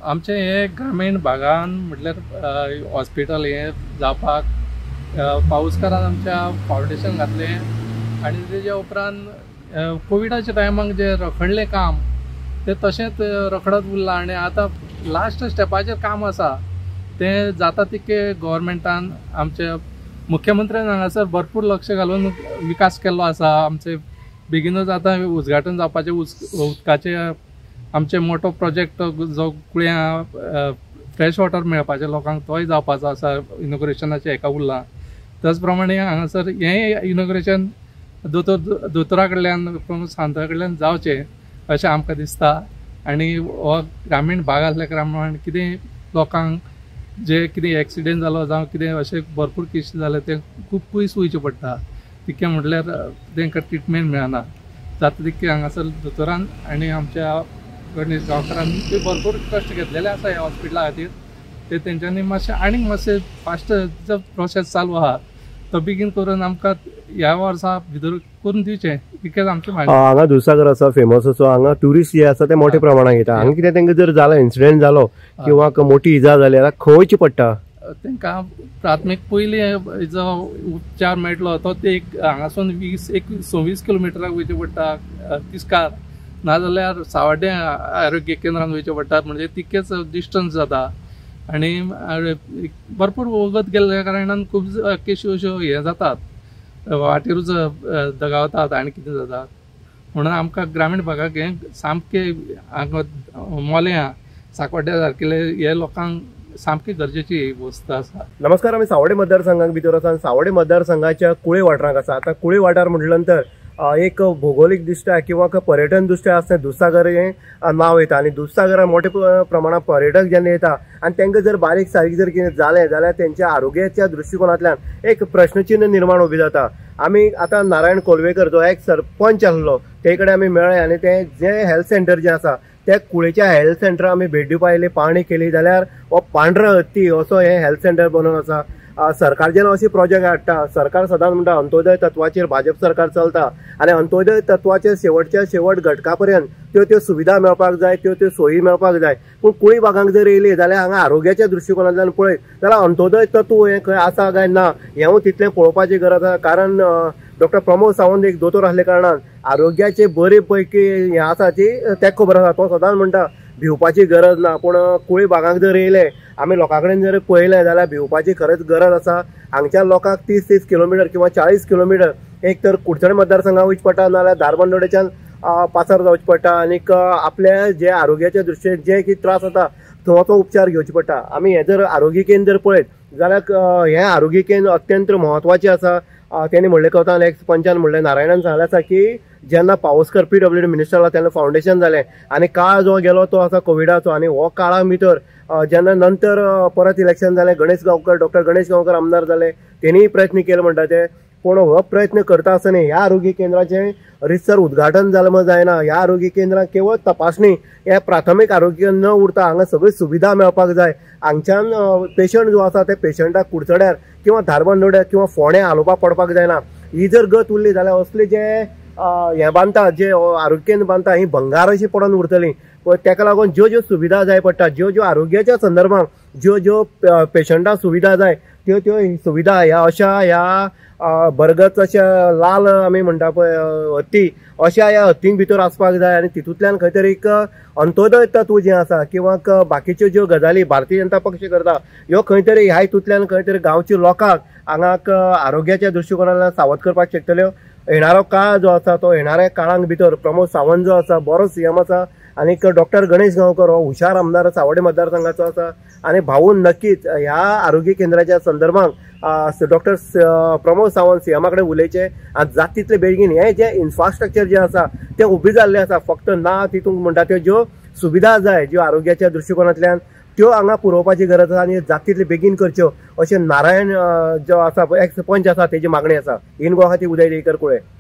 आमचे हे ग्रामीण भागान म्हटल्यार हॉस्पिटल हे जावपाक पाऊसकारान आमच्या फावंडेशन घातलें आनी तेजे उपरांत कोविडाच्या टायमाक जे रखडलें काम ते तशेंच रखडत उरलां आनी आतां लास्ट स्टेपाचेर काम आसा तें जाता तितके गव्हर्मेंटान आमचे मुख्यमंत्र्यान हांगासर भरपूर लक्ष घालून विकास केल्लो आसा। आमचे बेगीनच आतां उजघाटन जावपाचें उदकाचे आमचे मोठो प्रोजेक्ट जो कुळ्या फ्रेश वॉटर मेळपाचे लोकांक तोय जावपाचो आसा, इनॉग्रेशनाचे हेका उरलां। त्याच प्रमाणे हांगासर हें इनॉग्रेशन दोतोरा कडल्यान प्रमोद सावंता कडल्यान जावचें अशें आमकां दिसता। आनी हो ग्रामीण भाग आसल्या कारणान कितें लोकांक जे कितें एक्सिडेंट जालो जावं कितें अशें भरपूर केस जाले ते खूब पयस वयचे पडटा, तितकें म्हटल्यार तांकां ट्रिटमेंट मेळना। जाता तितकें हांगासर दोतोरान आनी आमच्या गणेश गांवकारान भरपूर कश्ट घेतलेले आसा ह्या हॉस्पिटला खातीर। ते तेंच्यांनी मातशें आनीक मातशें फास्ट जो प्रोसेस चालू आहा तो बेगीन करून आमकां ह्या वर्सा भितर करून दिवचें इतकेंच आमचें मागणी। हांगा दुधसागर आसा फेमस असो, हांगा ट्युरिस्ट जे आसा ते मोठ्या प्रमाणात येता। हांगा कितें तांकां जर जालो इन्सिडेंट जालो किंवा मोठी इजा जाली जाल्यार खंय वयचें पडटा? तांकां प्राथमीक पयली जो उपचार मेळटलो तो ते हांगासून 26 किलोमिटराक वयचें पडटा तिस्कार, नाजाल्यार सावड्डे आरोग्य केंद्रान वयचें पडटा, म्हणजे तितकेच डिस्टन्स जाता। आनी भरपूर वगत गेल्ल्या कारणान खूब केसी अश्यो हे जातात, वाटेरूच दगावतात आनी कितें जातात। म्हणून आमकां ग्रामीण भागाक हें सामकें मोल्या सांकवाड्या सारकेले हे लोकांक सामकी गरजेची वस्त आसा। नमस्कार, आमी सावड्डे मतदारसंघाक भितर आसा। सावड्डे मतदारसंघाच्या कुळे वाठारांत आसा। आता कुळे वाठार म्हटल्या नंतर एक भौगोलिक दृश्ट्या किंवा पर्यटन दृश्ट्या आसता दुधसागर हें नांव येता आनी दुधसागरान मोठ्या प्रमाणात पर्यटक जेन्ना येता आनी तांकां जर बारीक सारीक जर कितें जालें जाल्यार तेंच्या आरोग्याच्या दृश्टिकोनांतल्यान एक प्रश्नचिन्ह निर्माण उबी जाता। आमी आतां नारायण कोलवेकर जो एक सरपंच आसलो ते कडेन आमी मेळ्ळे आनी ते जे हेल्थ सेंटर जे आसा त्या कुळेच्या हेल्थ सेंटराक आमी भेट दिवपाक येयली, पाहणी केली जाल्यार हो पांढरा हत्ती असो हे हेल्थ सेंटर बनून आसा। सरकार जेन्ना अशी प्रोजेक्ट हाडटा, सरकार सदांच म्हणटा अंत्योदय तत्वाचेर भाजप सरकार चलता आनी अंत्योदय तत्वाचे शेवटच्या शेवट घटका पर्यंत त्यो सुविधा मेळपाक जाय, त्यो सोयी मेळपाक जाय। पूण कुळी भागांक जर येयली जाल्यार हांगा आरोग्याच्या दृश्टिकोनांतल्यान पळयत जाल्यार अंत्योदय तत्व हें खंय आसा काय ना हें तितलें पळोवपाची गरज आसा। कारण डॉक्टर प्रमोद सावंत एक दोतोर आसले कारणान आरोग्याचे बरे पैकी हें आसा ती ताका खबर आसा। तो सदांच म्हणटा भिवपाची गरज ना, पूण कुळी भागांक जर येयले आमी लोकां कडेन जर पळयलें जाल्यार भिवपाची खरेंच गरज आसा। हांगच्या लोकांक 30 किलोमिटर किंवा 40 किलोमिटर एक तर कुडचडे मतदारसंघाक वयचें पडटा नाल्यार धारबांदोडेच्यान पासर जावचें पडटा आनीक आपल्या जे आरोग्याच्या दृश्टीन जे कितें त्रास जाता तो उपचार घेवचे पडटा। आमी हें जर आरोग्य केंद्र जर पळयत जाल्यार हें आरोग्य केंद्र अत्यंत म्हत्वाचें आसा। त्यांनी म्हणले कवतान एक पंचान म्हणलें नारायणान सांगलें आसा की जेन्ना पावसकर PWD मिनिस्टर आसलो तेन्ना फावंडेशन जालें आनी काळ जो गेलो तो आसा कोविडाचो आनी हो काळा भितर जेन्ना नंतर परत इलेक्शन जालें डॉक्टर गणेश गांवकर आमदार जाले, तेणीय प्रयत्न केले म्हणटा ते। पूण हो प्रयत्न करता आसतना ह्या आरोग्य केंद्राचें रितसर उद्घाटन जालें जायना। ह्या आरोग्य केंद्राक केवळ तपासणी हे प्राथमीक आरोग्य न उरता, हांगा सगळी सुविधा मेळपाक जाय। हांगच्यान पेशंट जो आसा ते पेशंटाक कुडचड्यार किंवा धारबांदोड्यार किंवा फोंड्या हालोवपाक पडपाक जायना। ही जर गत उरली जाल्यार असले जे हे बांदता, जे आरोग्य केंद्र बांदता ही भंगार अशी पडून उरतली। ताका लागून ज्यो ज्यो सुविधा जाय पडटा, ज्यो आरोग्याच्या संदर्भात ज्यो पेशंटाक सुविधा जाय त्यो सुविधा ह्या बरगत अशा लाल आमी म्हणटा पळय हत्ती अशा ह्या हत्तींक भितर आसपाक जाय आनी तितूंतल्यान खंय तरी एक अंत्योदय तत्व जें आसा किंवा बाकीच्यो ज्यो गजाली भारतीय जनता पक्ष करता ह्यो खंय तरी ह्या हितूंतल्यान खंय तरी गांवच्या लोकांक हांगा आरोग्याच्या दृश्टिकोनांतल्यान सावध करपाक शकतल्यो। येणारो काळ जो आसा तो येणाऱ्या काळांक भितर प्रमोद सावंत जो आसा बरो CM आसा आनीक डॉक्टर गणेश गांवकर हो हुशार आमदार सावड्डे मतदारसंघाचो आसा आनी भाऊन नक्कीच ह्या आरोग्य केंद्राच्या संदर्भात डॉक्टर प्रमोद सावंत CM कडेन उलयचे आनी जाता तितले बेगीन हें जें इन्फ्रास्ट्रक्चर जें आसा तें उबी जाल्लें आसा। फक्त ना तितूंक म्हणटा त्यो ज्यो सुविधा जाय ज्यो आरोग्याच्या दृश्टिकोनांतल्यान त्यो हांगा पुरोवपाची गरज आसा आनी जाता तितले बेगीन करच्यो अशें नारायण जो आसा एक्स पंच आसा तेजी मागणी आसा। इन गोवा खातीर उदय देयकर कुळे।